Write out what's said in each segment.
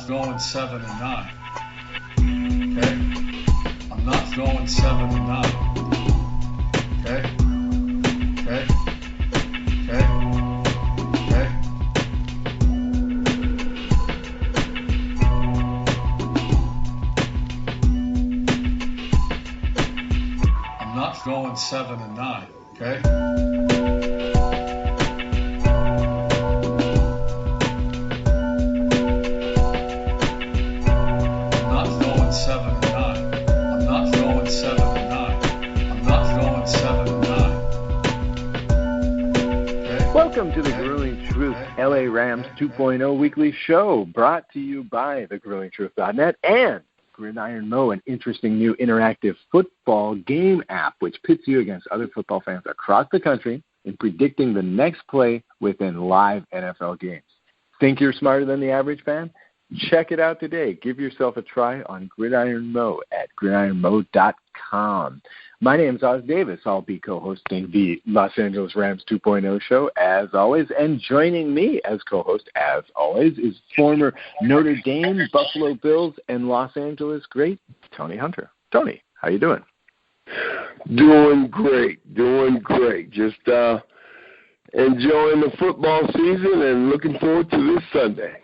not going 7-9. Okay? I'm not going 7-9. Okay? Okay? Okay? Okay? I'm not going 7-9. Okay? Welcome to the Grueling Truth LA Rams 2.0 weekly show, brought to you by the GruelingTruth.net and Gridiron Mo, an interesting new interactive football game app which pits you against other football fans across the country in predicting the next play within live NFL games. Think you're smarter than the average fan? Check it out today. Give yourself a try on Gridiron Mo at gridironmo.com. My name is Os Davis. I'll be co-hosting the Los Angeles Rams 2.0 show, as always. And joining me as co-host, as always, is former Notre Dame, Buffalo Bills, and Los Angeles great Tony Hunter. Tony, how you doing? Doing great. Just enjoying the football season and looking forward to this Sunday.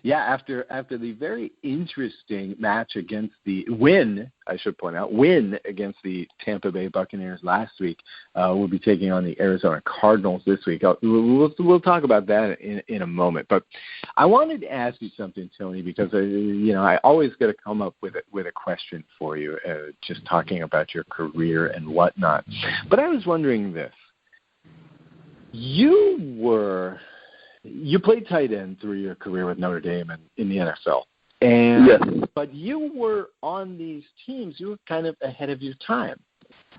Yeah, after the very interesting match against the win against the Tampa Bay Buccaneers last week, we'll be taking on the Arizona Cardinals this week. We'll talk about that in a moment. But I wanted to ask you something, Tony, because I always got to come up with a question for you, just talking about your career and whatnot. But I was wondering this: You played tight end through your career with Notre Dame and in the NFL. Yes. But you were on these teams, you were kind of ahead of your time.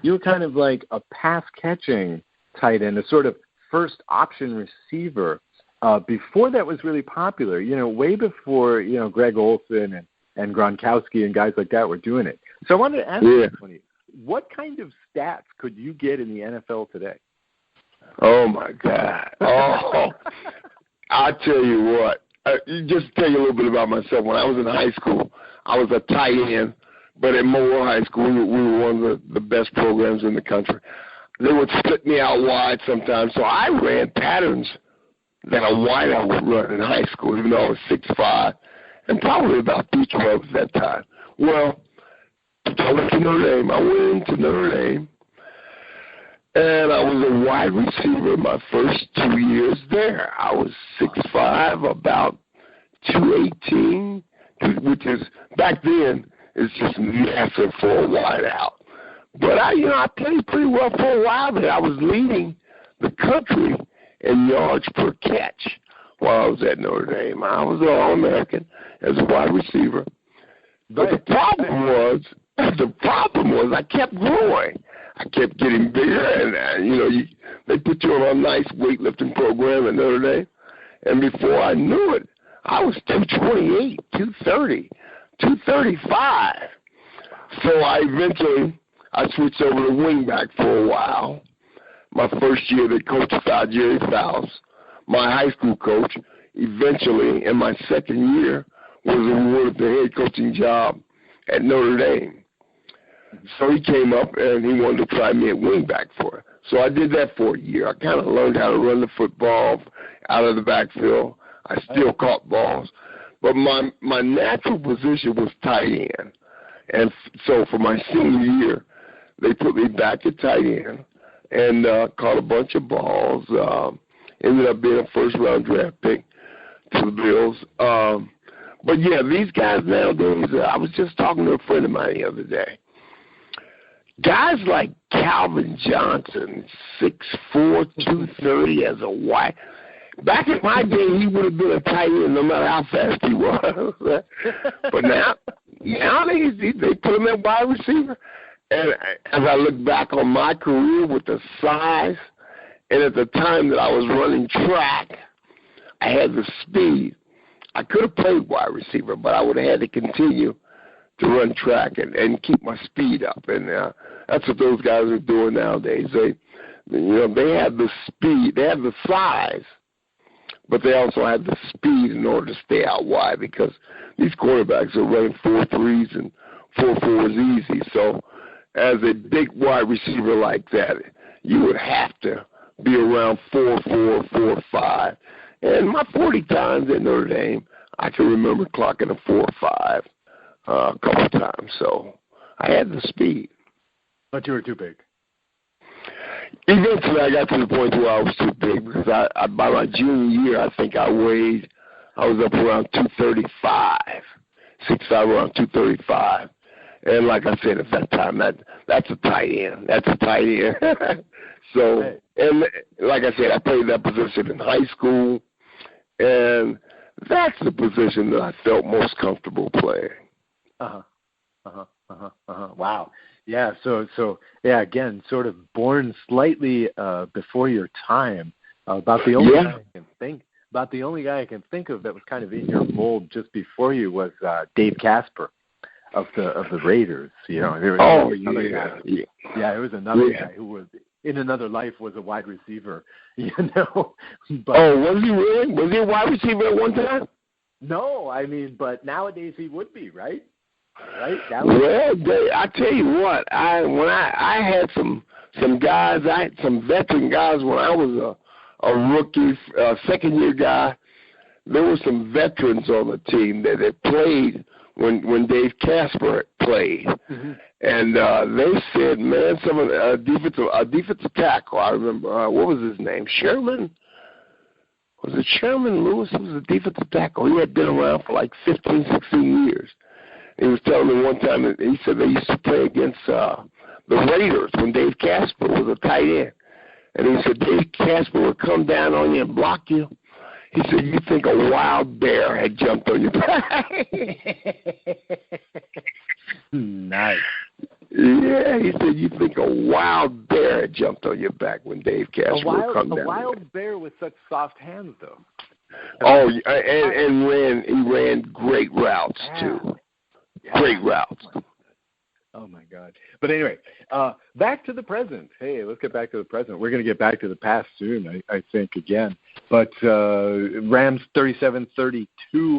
You were kind of like a pass-catching tight end, a sort of first option receiver before that was really popular, way before, Greg Olsen and Gronkowski and guys like that were doing it. So I wanted to ask you, what kind of stats could you get in the NFL today? Oh, my God. Oh, I'll tell you what. Just to tell you a little bit about myself. When I was in high school, I was a tight end, but at Memorial High School, we were one of the best programs in the country. They would split me out wide sometimes, so I ran patterns that a wideout would run in high school, even though I was 6'5", and probably about 312 at that time. Well, I went to Notre Dame. I went into Notre Dame. And I was a wide receiver my first 2 years there. I was 6'5", about 218, which is, back then, is just massive for a wide out. But I played pretty well for a while there. I was leading the country in yards per catch while I was at Notre Dame. I was an All-American as a wide receiver. But the problem was I kept growing. I kept getting bigger, and they put you on a nice weightlifting program at Notre Dame. And before I knew it, I was 228, 230, 235. So I switched over to wingback for a while. My first year, they coached Jerry Fowles, my high school coach. Eventually, in my second year, was awarded the head coaching job at Notre Dame. So he came up and he wanted to try me at wingback for it. So I did that for a year. I kind of learned how to run the football out of the backfield. I still caught balls. But my natural position was tight end. And so for my senior year, they put me back at tight end and caught a bunch of balls. Ended up being a first-round draft pick to the Bills. But, yeah, these guys nowadays, I was just talking to a friend of mine the other day. Guys like Calvin Johnson, 6'4", 230 as a wide. Back in my day, he would have been a tight end no matter how fast he was. But nowadays, they put him at wide receiver. And as I look back on my career with the size, and at the time that I was running track, I had the speed. I could have played wide receiver, but I would have had to continue to run track and keep my speed up. And that's what those guys are doing nowadays. They have the speed, they have the size, but they also had the speed in order to stay out wide because these quarterbacks are running 4.3s and 4.4s easy. So as a big wide receiver like that, you would have to be around 4.4, 4.5. And my 40 times at Notre Dame, I can remember clocking a 4.5 a couple times. So I had the speed. But you were too big. Eventually, I got to the point where I was too big because I by my junior year, I think I was up around 235, 6'5", around 235. And like I said, at that time, that's a tight end. That's a tight end. So, and like I said, I played that position in high school, and that's the position that I felt most comfortable playing. Wow. Yeah. So yeah. Again, sort of born slightly before your time. About the only guy I can think of that was kind of in your mold just before you was Dave Casper of the Raiders. You know. There was another guy. Yeah. It was another guy who was in another life was a wide receiver. You know. But, was he really? Was he a wide receiver at one time? No, I mean, but nowadays he would be, right? Right? Well, I tell you what, I had some guys, I had some veteran guys when I was a rookie, second year guy. There were some veterans on the team that had played when Dave Casper played, and they said, man, some of a defensive tackle. I remember what was his name? Sherman. Was it Sherman Lewis? He was a defensive tackle. He had been around for like 15, 16 years. He was telling me one time that he said they used to play against the Raiders when Dave Casper was a tight end. And he said Dave Casper would come down on you and block you. He said, you think a wild bear had jumped on your back. Nice. Yeah, he said, you think a wild bear had jumped on your back when Dave Casper would come down. A wild bear with such soft hands, though. Oh, and he ran great routes, too. Yeah. Great routes. Oh, my God. But anyway, back to the present. Hey, let's get back to the present. We're going to get back to the past soon, I think, again. But Rams 37-32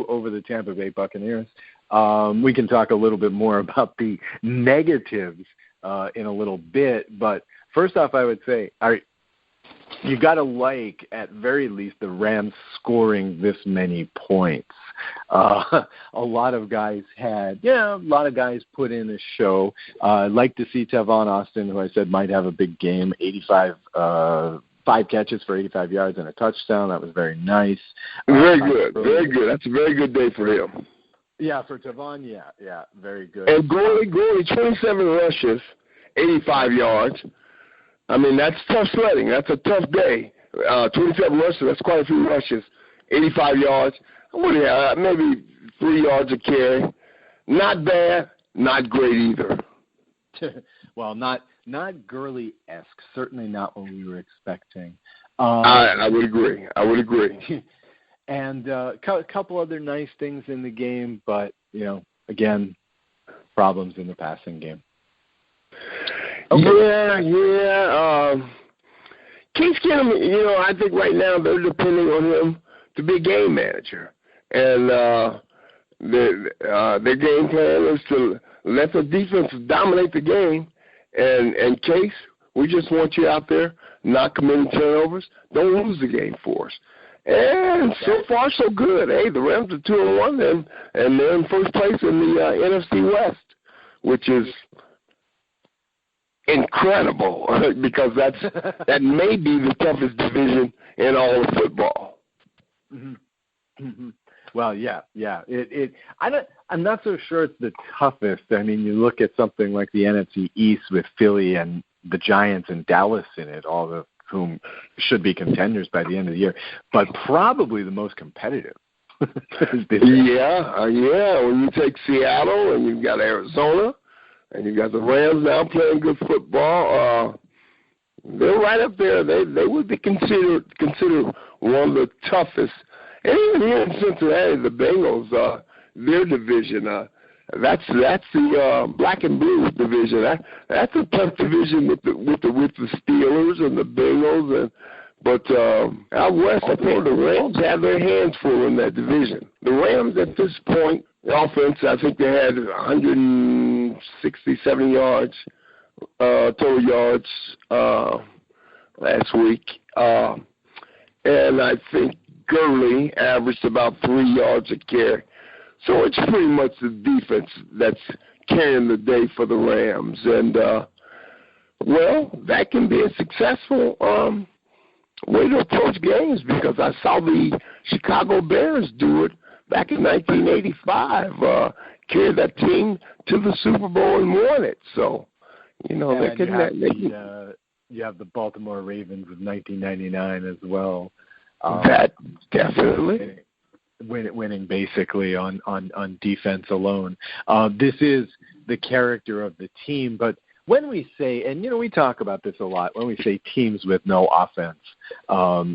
over the Tampa Bay Buccaneers. We can talk a little bit more about the negatives in a little bit. But first off, I would say, you got to like, at very least, the Rams scoring this many points. A lot of guys put in a show. I'd like to see Tavon Austin, who I said might have a big game, 5 catches for 85 yards and a touchdown. That was very nice. Very good. Very good. That's a very good day for him. Yeah, for Tavon, yeah, very good. And Gurley, 27 rushes, 85 yards. I mean, that's tough sledding. That's a tough day. 27 rushes, that's quite a few rushes. 85 yards. Maybe 3 yards a carry. Not bad, not great either. Well, not Gurley-esque. Certainly not what we were expecting. I would agree. And a couple other nice things in the game, but, again, problems in the passing game. Okay. Yeah. Case Keenum, I think right now they're depending on him to be a game manager. And their game plan is to let the defense dominate the game. And Case, we just want you out there not committing turnovers. Don't lose the game for us. And so far, so good. Hey, the Rams are 2-1, and they're in first place in the NFC West, which is incredible because that may be the toughest division in all of football. Mm-hmm. Well, yeah. I'm not so sure it's the toughest. I mean, you look at something like the NFC East with Philly and the Giants and Dallas in it, all of whom should be contenders by the end of the year, but probably the most competitive. Yeah. When you take Seattle and you've got Arizona and you've got the Rams now playing good football, they're right up there. They would be considered one of the toughest. And even here in Cincinnati, the Bengals, their division, that's the black and blue division. That's a tough division with the Steelers and the Bengals, But out west, I think the Rams have their hands full in that division. The Rams at this point, the offense, I think they had 167 yards, total yards last week. And I think Gurley averaged about 3 yards a carry. So it's pretty much the defense that's carrying the day for the Rams. And, well, that can be a successful way to approach games, because I saw the Chicago Bears do it back in 1985, carry that team to the Super Bowl and won it. So, you know, you have the Baltimore Ravens of 1999 as well. That definitely. Winning basically on defense alone. This is the character of the team, but when we say, and, you know, we talk about this a lot, when we say teams with no offense,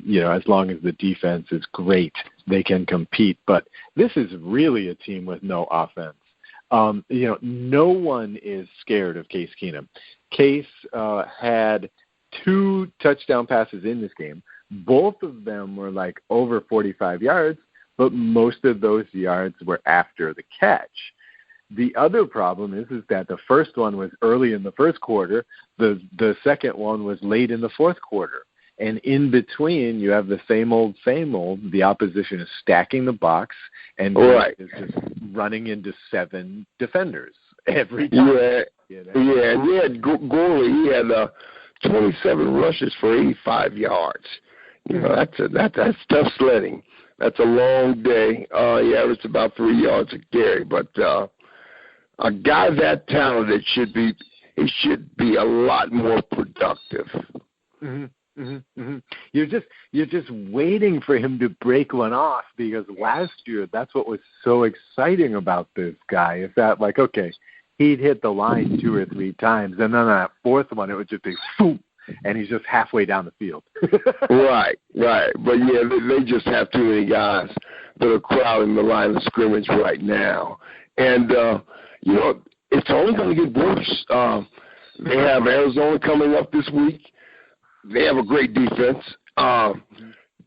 you know, as long as the defense is great, they can compete. But this is really a team with no offense. You know, no one is scared of Case Keenum. Case had 2 touchdown passes in this game. Both of them were like over 45 yards, but most of those yards were after the catch. The other problem is that the first one was early in the first quarter. The second one was late in the fourth quarter. And in between, you have the same old. The opposition is stacking the box, and is just running into 7 defenders every time. Yeah, you know? Yeah. And we had Gurley. He had 27 rushes for 85 yards. You know, that's tough sledding. That's a long day. He averaged about 3 yards a carry, but a guy that talented should be a lot more productive. Mm-hmm. Mm-hmm. Mm-hmm. You're just waiting for him to break one off, because last year that's what was so exciting about this guy, is that, like, okay, he'd hit the line 2 or 3 times, and then on that fourth one it would just be boom, and he's just halfway down the field. Right. But yeah, they just have too many guys that are crowding the line of scrimmage right now, and you know, it's only going to get worse. They have Arizona coming up this week. They have a great defense.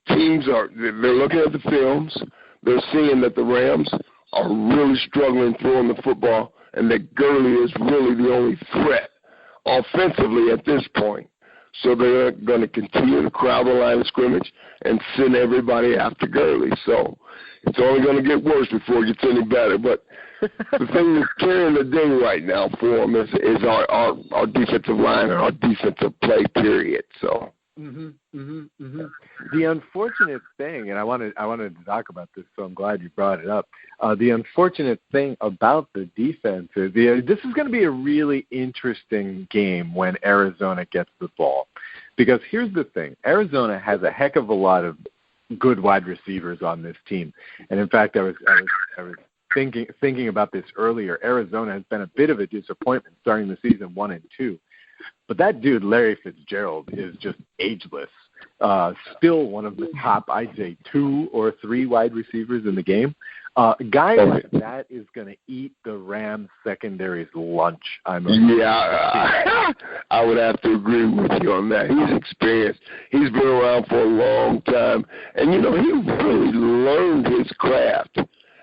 Teams they're looking at the films. They're seeing that the Rams are really struggling throwing the football, and that Gurley is really the only threat offensively at this point. So they're going to continue to crowd the line of scrimmage and send everybody after Gurley. So it's only going to get worse before it gets any better. But the thing that's carrying the day right now for them is our defensive line and our defensive play, period. So. The unfortunate thing, and I wanted to talk about this, so I'm glad you brought it up. The unfortunate thing about the defense is this is going to be a really interesting game when Arizona gets the ball, because here's the thing: Arizona has a heck of a lot of good wide receivers on this team, and in fact, I was thinking about this earlier. Arizona has been a bit of a disappointment starting the season 1-2. But that dude, Larry Fitzgerald, is just ageless. Still one of the top, I'd say, 2 or 3 wide receivers in the game. A guy like that is going to eat the Rams secondary's lunch. I would have to agree with you on that. He's experienced. He's been around for a long time. And, you know, he really learned his craft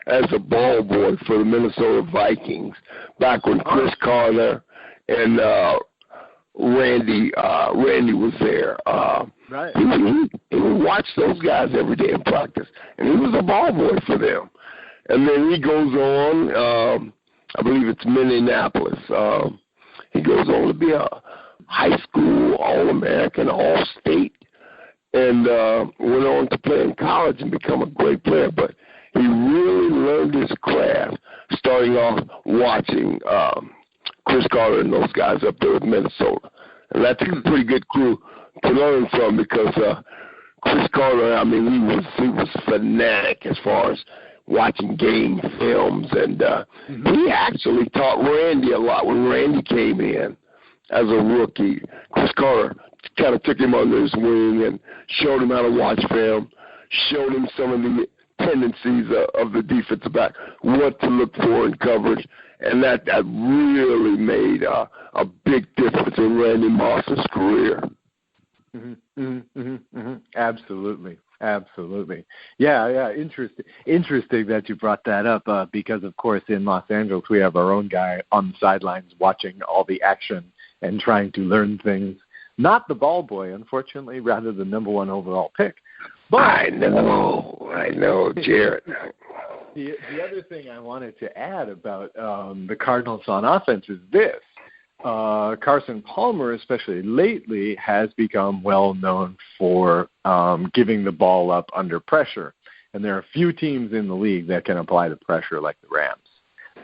as a ball boy for the Minnesota Vikings back when Chris Carter and Randy was there. Right. He would watch those guys every day in practice, and he was a ball boy for them. And then he goes on, I believe it's Minneapolis. He goes on to be a high school All-American, All-State, and went on to play in college and become a great player. But he really learned his craft starting off watching Chris Carter and those guys up there with Minnesota. And that's a pretty good crew to learn from, because Chris Carter, I mean, he was fanatic as far as watching game films, and he actually taught Randy a lot when Randy came in as a rookie. Chris Carter kind of took him under his wing and showed him how to watch film, showed him some of the tendencies of the defensive back, what to look for in coverage, and that really made a big difference in Randy Moss's career. Absolutely. Yeah. Interesting that you brought that up because, of course, in Los Angeles, we have our own guy on the sidelines watching all the action and trying to learn things. Not the ball boy, unfortunately, rather the number 1 overall pick. But I know, Jared. The other thing I wanted to add about the Cardinals on offense is this. Carson Palmer, especially lately, has become well known for giving the ball up under pressure. And there are a few teams in the league that can apply the pressure like the Rams.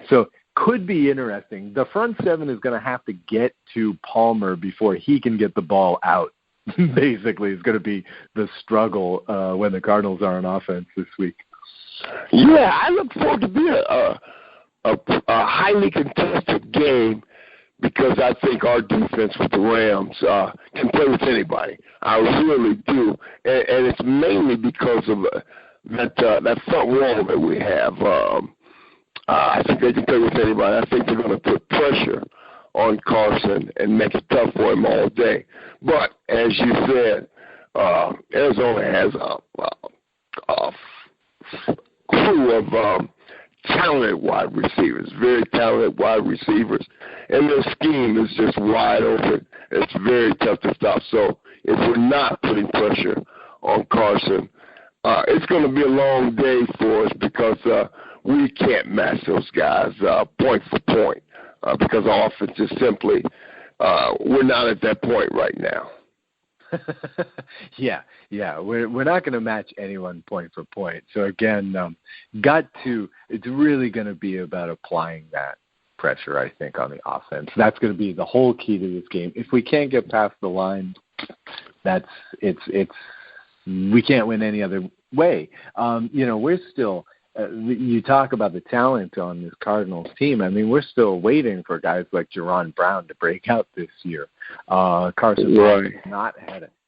So could be interesting. The front 7 is going to have to get to Palmer before he can get the ball out. Basically, it's going to be the struggle when the Cardinals are on offense this week. Yeah, I look forward to be a highly contested game because I think our defense with the Rams can play with anybody. I really do, and it's mainly because of that front wall that we have. I think they can play with anybody. I think they're going to put pressure on Carson and make it tough for him all day. But as you said, Arizona has a crew of talented wide receivers, very talented wide receivers, and their scheme is just wide open. It's very tough to stop. So if we're not putting pressure on Carson, it's going to be a long day for us because we can't match those guys point for point because our offense is simply we're not at that point right now. Yeah, we're not going to match anyone point for point. So again, it's really going to be about applying that pressure, I think, on the offense. That's going to be the whole key to this game. If we can't get past the line, we can't win any other way. We're still. You talk about the talent on this Cardinals team. I mean, we're still waiting for guys like Jerron Brown to break out this year. Carson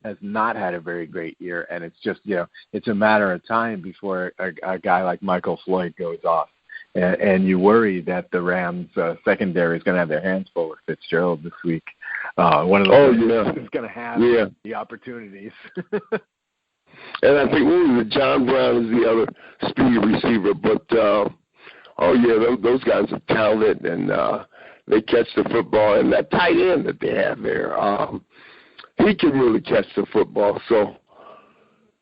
has not had a very great year, and it's just it's a matter of time before a guy like Michael Floyd goes off, and you worry that the Rams secondary is going to have their hands full with Fitzgerald this week. One of those is going to have the opportunities. And I think John Brown is the other speedy receiver. But, those guys are talented, and they catch the football. And that tight end that they have there, he can really catch the football. So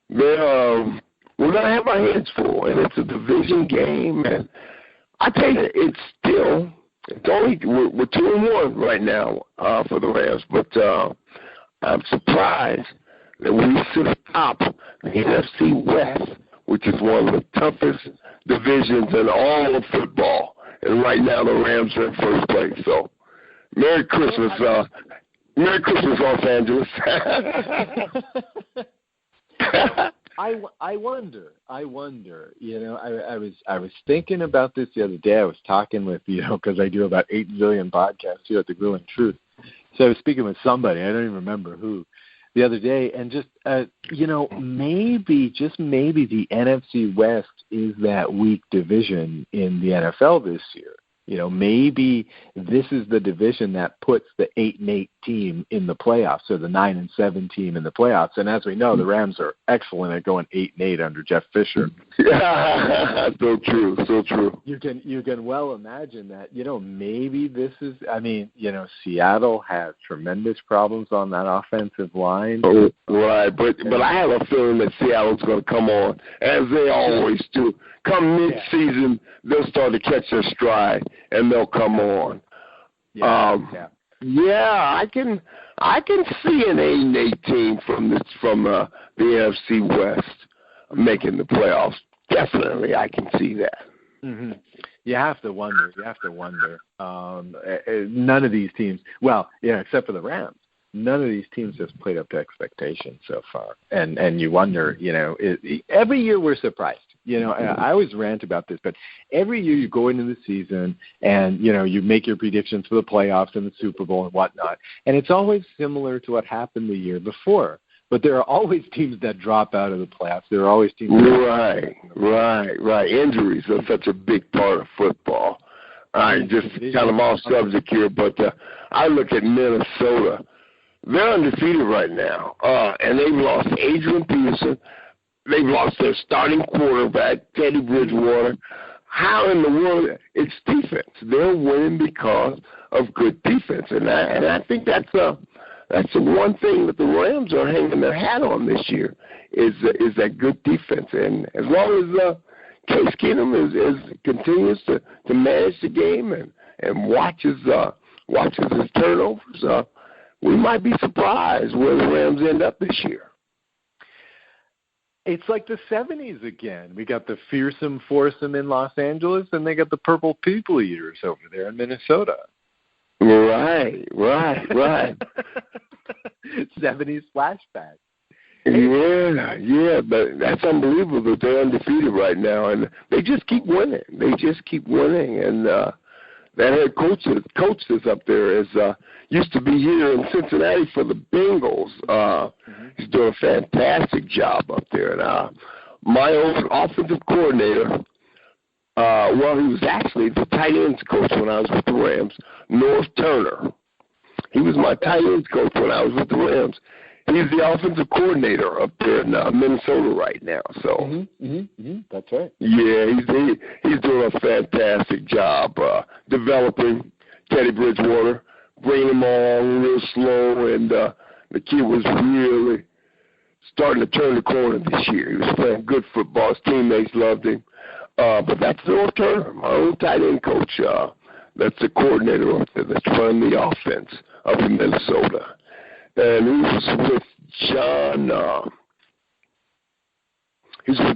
we're going to have our hands full, and it's a division game. And I tell you, we're 2-1 right now for the Rams. But I'm surprised that we sit atop the NFC West, which is one of the toughest divisions in all of football. And right now the Rams are in first place. So Merry Christmas, Los Angeles. I wonder. I was thinking about this the other day. I was talking with, because I do about 8 zillion podcasts here at the Grueling Truth. So I was speaking with somebody, I don't even remember who, the other day, and just, maybe the NFC West is that weak division in the NFL this year. Maybe this is the division that puts the 8-8 team in the playoffs, or the 9-7 team in the playoffs. And as we know, the Rams are excellent at going 8-8 under Jeff Fisher. Yeah, so true. You can well imagine that. Maybe this is. I mean, Seattle has tremendous problems on that offensive line. Oh, right, but I have a feeling that Seattle's going to come on, as they always do. Come mid-season, they'll start to catch their stride, and they'll come on. I can see an 8-8 team from the AFC West making the playoffs. Definitely, I can see that. Mm-hmm. You have to wonder. None of these teams, except for the Rams, none of these teams has played up to expectations so far. And you wonder, every year we're surprised. I always rant about this, but every year you go into the season and, you make your predictions for the playoffs and the Super Bowl and whatnot, and it's always similar to what happened the year before. But there are always teams that drop out of the playoffs. There are always teams Right. Injuries are such a big part of football. I just kind of off subject here, but I look at Minnesota. They're undefeated right now, and they've lost Adrian Peterson. They've lost their starting quarterback, Teddy Bridgewater. How in the world? It's defense. They're winning because of good defense, and I think that's the one thing that the Rams are hanging their hat on this year is that good defense. And as long as Case Keenum continues to manage the game and watches his turnovers, we might be surprised where the Rams end up this year. It's like the 70s again. We got the fearsome foursome in Los Angeles, and they got the purple people eaters over there in Minnesota. Right. 70s flashback. Yeah, but that's unbelievable that they're undefeated right now, and they just keep winning. And that head coach that's up there used to be here in Cincinnati for the Bengals. He's doing a fantastic job up there. And my old offensive coordinator, he was actually the tight ends coach when I was with the Rams, North Turner. He was my tight ends coach when I was with the Rams. He's the offensive coordinator up there in Minnesota right now. So That's right. Yeah, he's doing a fantastic job developing Teddy Bridgewater, bringing him along real slow, and the kid was really starting to turn the corner this year. He was playing good football. His teammates loved him. But that's North Turner, my old tight end coach. That's the coordinator up there that's running the offense up in Minnesota. And he was with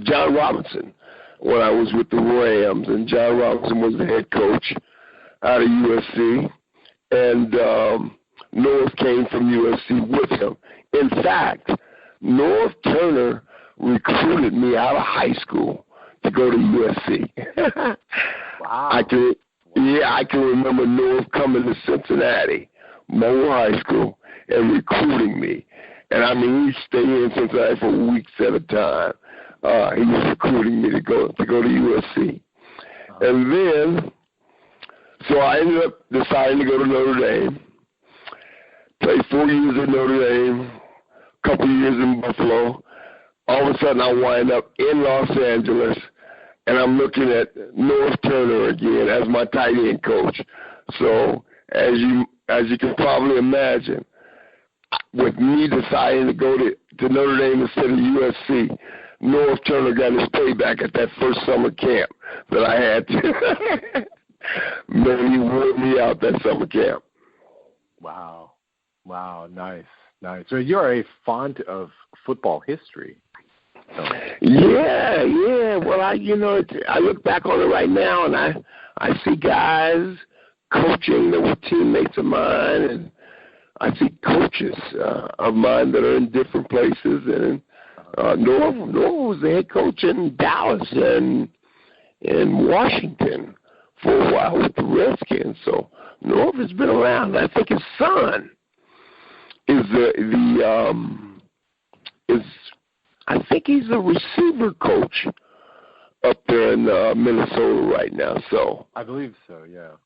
John Robinson when I was with the Rams, and John Robinson was the head coach out of USC, and North came from USC with him. In fact, North Turner recruited me out of high school to go to USC. Wow. I can remember North coming to Cincinnati, Monroe High School, and recruiting me. And I mean, he stayed in Cincinnati for weeks at a time. He was recruiting me to go to USC. And then, so I ended up deciding to go to Notre Dame. Played 4 years at Notre Dame, a couple years in Buffalo. All of a sudden, I wind up in Los Angeles, and I'm looking at North Turner again as my tight end coach. So, as you can probably imagine, with me deciding to go to Notre Dame instead of USC, North Turner got his payback at that first summer camp that I had to. Man, he wore me out that summer camp. Wow, nice. So you're a font of football history. Yeah. Well, I look back on it right now, and I see guys coaching that were teammates of mine, and I see coaches of mine that are in different places. And Norv was the head coach in Dallas and in Washington for a while with the Redskins. So Norv has been around. I think his son is I think he's the receiver coach up there in Minnesota right now. So I believe so. Yeah.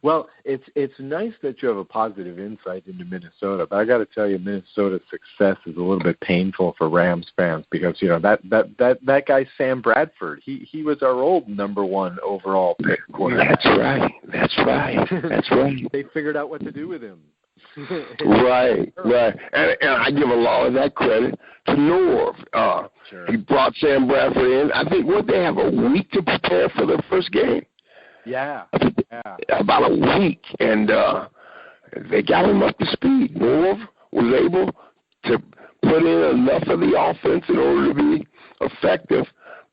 Well, it's nice that you have a positive insight into Minnesota, but I got to tell you, Minnesota's success is a little bit painful for Rams fans because that guy Sam Bradford, he was our old number 1 overall pick quarterback. That's right. They figured out what to do with him. Right. And I give a lot of that credit to Norv. Sure. He brought Sam Bradford in. I think, they have a week to prepare for their first game? Yeah. About a week. And they got him up to speed. Norv was able to put in enough of the offense in order to be effective,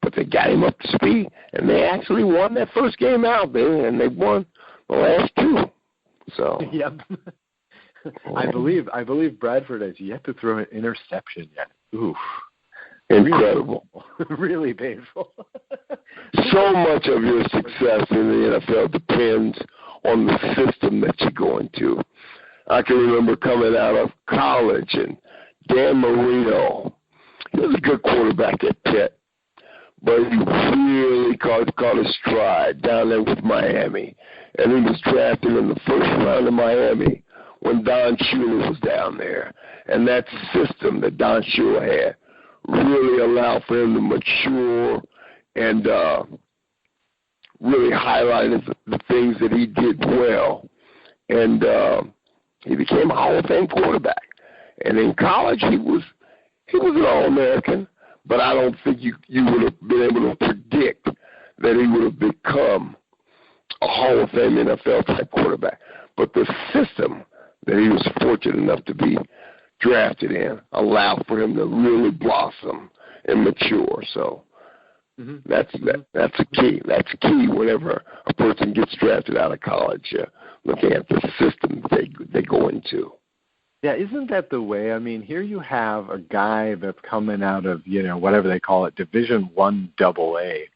but they got him up to speed. And they actually won that first game out there, and they won the last 2. So. Yep. I believe Bradford has yet to throw an interception yet. Oof. Incredible. Really painful. So much of your success in the NFL depends on the system that you go into. I can remember coming out of college, and Dan Marino, he was a good quarterback at Pitt, but he really caught his stride down there with Miami. and he was drafted in the first round of Miami when Don Shula was down there. And that system that Don Shula had really allowed for him to mature and really highlighted the things that he did well. And he became a Hall of Fame quarterback. And in college, he was an All-American, but I don't think you would have been able to predict that he would have become a Hall of Fame NFL-type quarterback. But the system that he was fortunate enough to be drafted in allowed for him to really blossom and mature. So that's a key. That's key whenever a person gets drafted out of college, looking at the system they go into. Yeah, isn't that the way? I mean, here you have a guy that's coming out of, whatever they call it, Division I AA.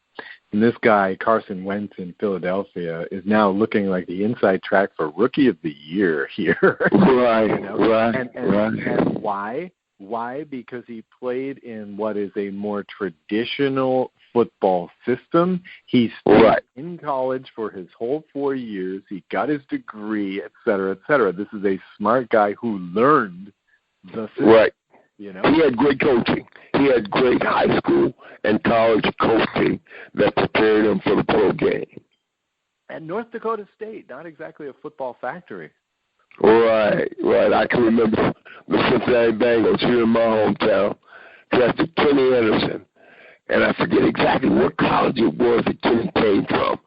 And this guy, Carson Wentz in Philadelphia, is now looking like the inside track for Rookie of the Year here. Right, And why? Why? Because he played in what is a more traditional football system. He stayed in college for his whole 4 years. He got his degree, et cetera, et cetera. This is a smart guy who learned the system. Right. He had great coaching. He had great high school and college coaching that prepared him for the pro game. And North Dakota State, not exactly a football factory. Right. I can remember the Cincinnati Bengals here in my hometown drafted Kenny Anderson. And I forget exactly what college it was that Kenny came from.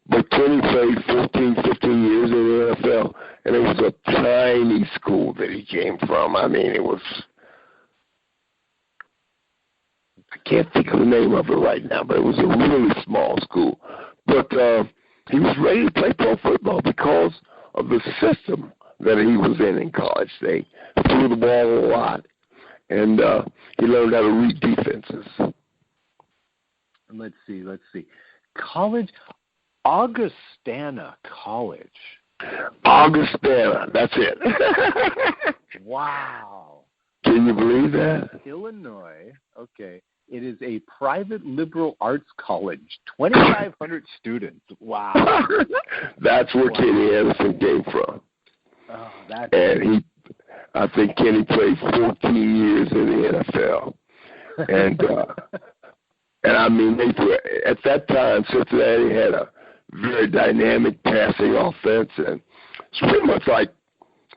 But Kenny played 14, 15 years in the NFL, and it was a tiny school that he came from. I mean, it was – I can't think of the name of it right now, but it was a really small school. But he was ready to play pro football because of the system that he was in college. They threw the ball a lot, and he learned how to read defenses. Let's see. College, Augustana College. Augustana, that's it. Wow. Can you believe that? Illinois, okay. It is a private liberal arts college, 2,500 students. Wow. That's where Kenny Anderson came from. Oh, that's I think Kenny played 14 years in the NFL. And I mean, at that time, Cincinnati had a very dynamic passing offense, and it's pretty much like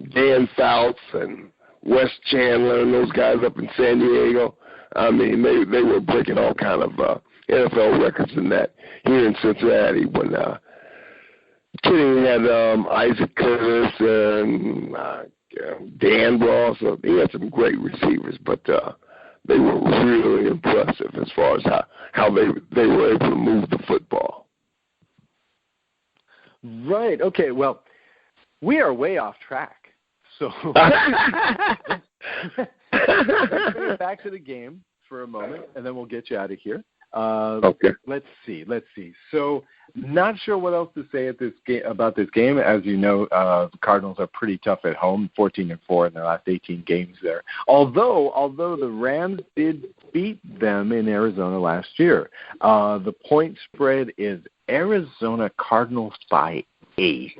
Dan Fouts and Wes Chandler and those guys up in San Diego. I mean, they were breaking all kind of NFL records in that here in Cincinnati when Kenny had Isaac Curtis and Dan Ross. He had some great receivers, but they were really impressive as far as how they were able to move the football. Right. Okay. Well, we are way off track. So let's bring it back to the game for a moment, and then we'll get you out of here. Okay. Let's see. So, not sure what else to say about this game. As you know, the Cardinals are pretty tough at home, 14-4 in their last 18 games there. Although the Rams did beat them in Arizona last year. The point spread is Arizona Cardinals by 8.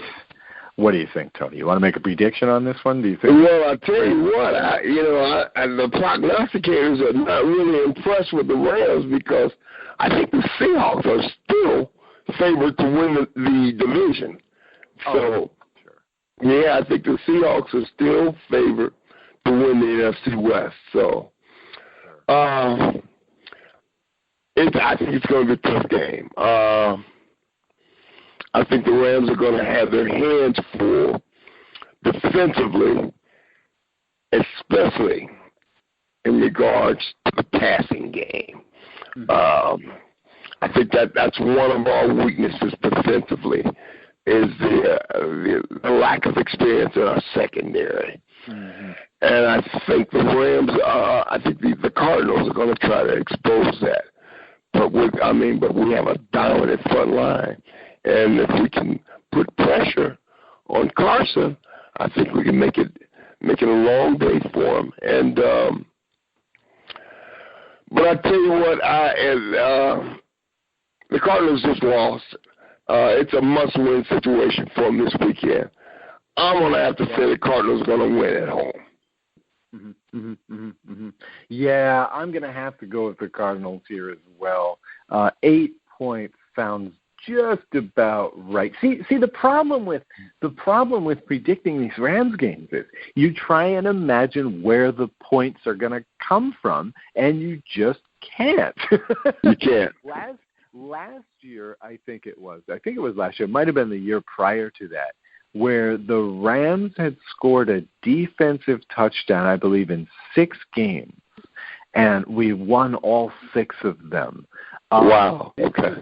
What do you think, Tony? You want to make a prediction on this one? Do you think? Well, I'll tell you what. The prognosticators are not really impressed with the Rams because I think the Seahawks are still favored to win the division. So, sure. Yeah, I think the Seahawks are still favored to win the NFC West. So, I think it's going to be a tough game. I think the Rams are going to have their hands full defensively, especially in regards to the passing game. I think that's one of our weaknesses defensively is the lack of experience in our secondary. Mm-hmm. And I think the Rams, I think the Cardinals are going to try to expose that. But we have a dominant front line. And if we can put pressure on Carson, I think we can make it a long day for him. And but I tell you what, the Cardinals just lost It's a must-win situation for them this weekend. I'm going to have to say the Cardinals are going to win at home. Yeah, I'm going to have to go with the Cardinals here as well. 8 points sounds just about right. See, the problem with predicting these Rams games is you try and imagine where the points are going to come from, and you just can't. You can't. Last year, I think it was last year. It might have been the year prior to that, where the Rams had scored a defensive touchdown, I believe, in 6 games, and we won all 6 of them. Wow. Okay.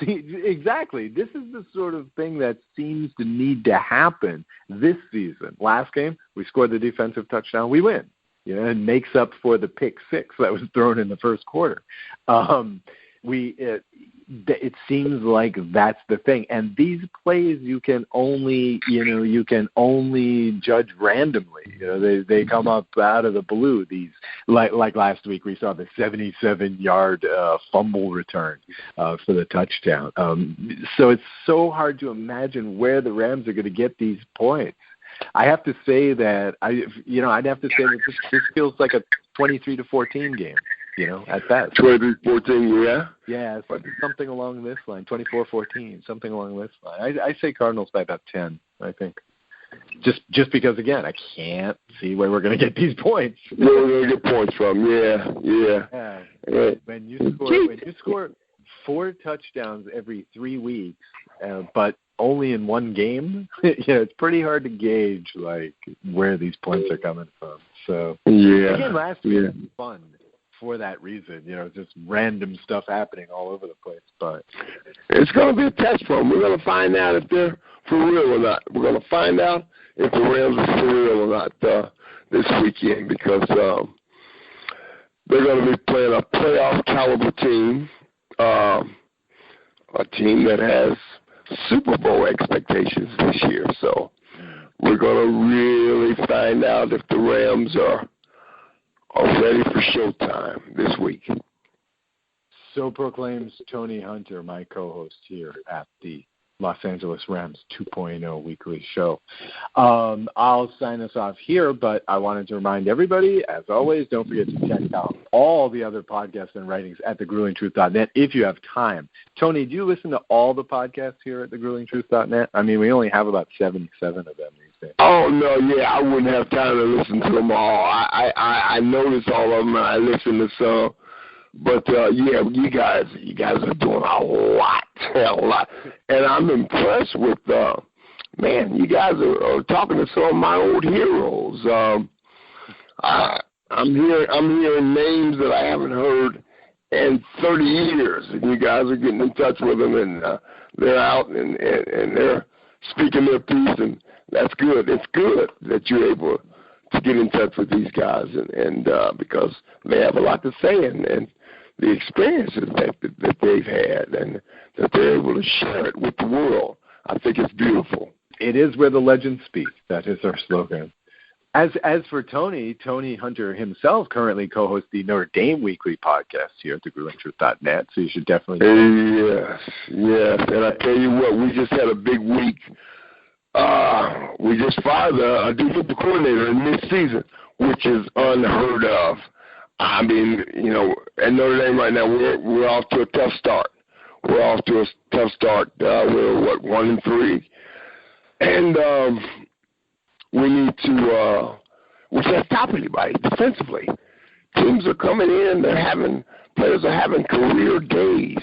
Exactly. This is the sort of thing that seems to need to happen this season. Last game, we scored the defensive touchdown, we win. You know, it makes up for the pick 6 that was thrown in the first quarter. It seems like that's the thing, and these plays you can only judge randomly. You know, they come up out of the blue. These like last week we saw the 77-yard fumble return for the touchdown. So it's so hard to imagine where the Rams are going to get these points. I have to say that I'd have to say that this feels like a 23-14 game. You know, at best. 23-14, yeah? Yeah, something along this line, 24-14, something along this line. I say Cardinals by about 10, I think. Just because, again, I can't see where we're going to get these points. Where we're going to get points from, yeah. When you score 4 touchdowns every 3 weeks, but only in one game, it's pretty hard to gauge, like, where these points are coming from. So, again, last week was fun. For that reason, just random stuff happening all over the place. But it's going to be a test for them. We're going to find out if they're for real or not. We're going to find out if the Rams are for real or not this weekend, because they're going to be playing a playoff caliber team, a team that has Super Bowl expectations this year. So we're going to really find out if the Rams are ready for showtime this week. So proclaims Tony Hunter, my co-host here at the Los Angeles Rams 2.0 weekly show. I'll sign us off here, but I wanted to remind everybody, as always, don't forget to check out all the other podcasts and writings at thegruelingtruth.net if you have time. Tony, do you listen to all the podcasts here at thegruelingtruth.net? I mean, we only have about 77 of them these days. Oh, no, yeah, I wouldn't have time to listen to them all. I notice all of them, and I listen to some. But, you guys are doing a lot. And I'm impressed with, you guys are talking to some of my old heroes. I'm hearing names that I haven't heard in 30 years, and you guys are getting in touch with them, and they're out and they're speaking their piece, and that's good. It's good that you're able to get in touch with these guys, and because they have a lot to say, and the experiences that they've had, and that they're able to share it with the world. I think it's beautiful. It is where the legends speak. That is our slogan. As for Tony Hunter himself currently co-hosts the Notre Dame weekly podcast here at thegruelingtruth.net, so you should definitely Yes. And I tell you what, we just had a big week. We just fired a defensive coordinator in mid-season, which is unheard of. I mean, at Notre Dame right now, we're off to a tough start. We're 1-3. And we need to we can't stop anybody defensively. Teams are coming in, players are having career days,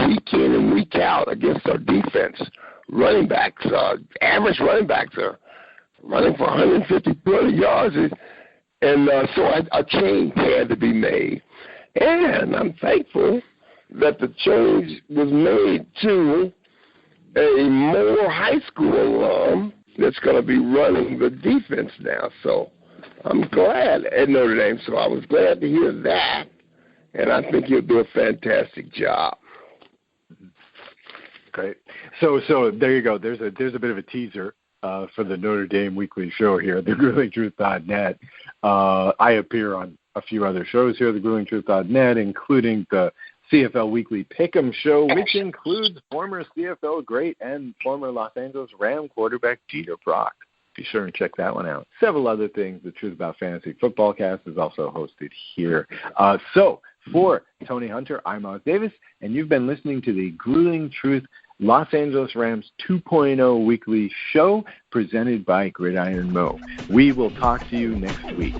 week in and week out against our defense. Running backs, average running backs are running for 150 yards. And so a change had to be made. And I'm thankful that the change was made to a more high school alum that's going to be running the defense now. So I'm glad at Notre Dame. So I was glad to hear that. And I think he'll do a fantastic job. Great. So there you go. There's a bit of a teaser for the Notre Dame weekly show here at thegruelingtruth.net. I appear on a few other shows here at thegruelingtruth.net, including the CFL Weekly Pick'em Show, which includes former CFL great and former Los Angeles Ram quarterback Jeter Brock. Be sure and check that one out. Several other things. The Truth About Fantasy Football Cast is also hosted here. So for Tony Hunter, I'm Os Davis, and you've been listening to the Grueling Truth Los Angeles Rams 2.0 weekly show presented by Gridiron Mo. We will talk to you next week.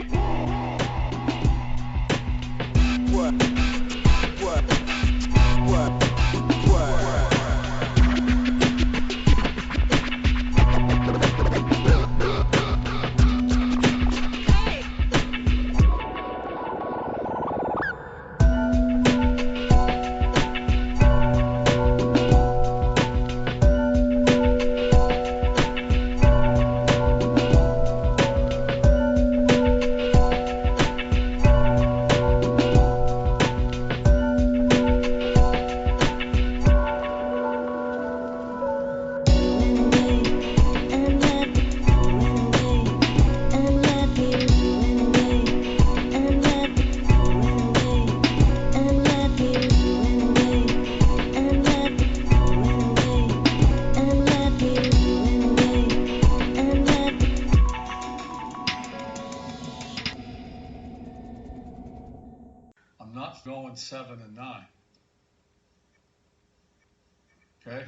I'm not going 7-9. Okay?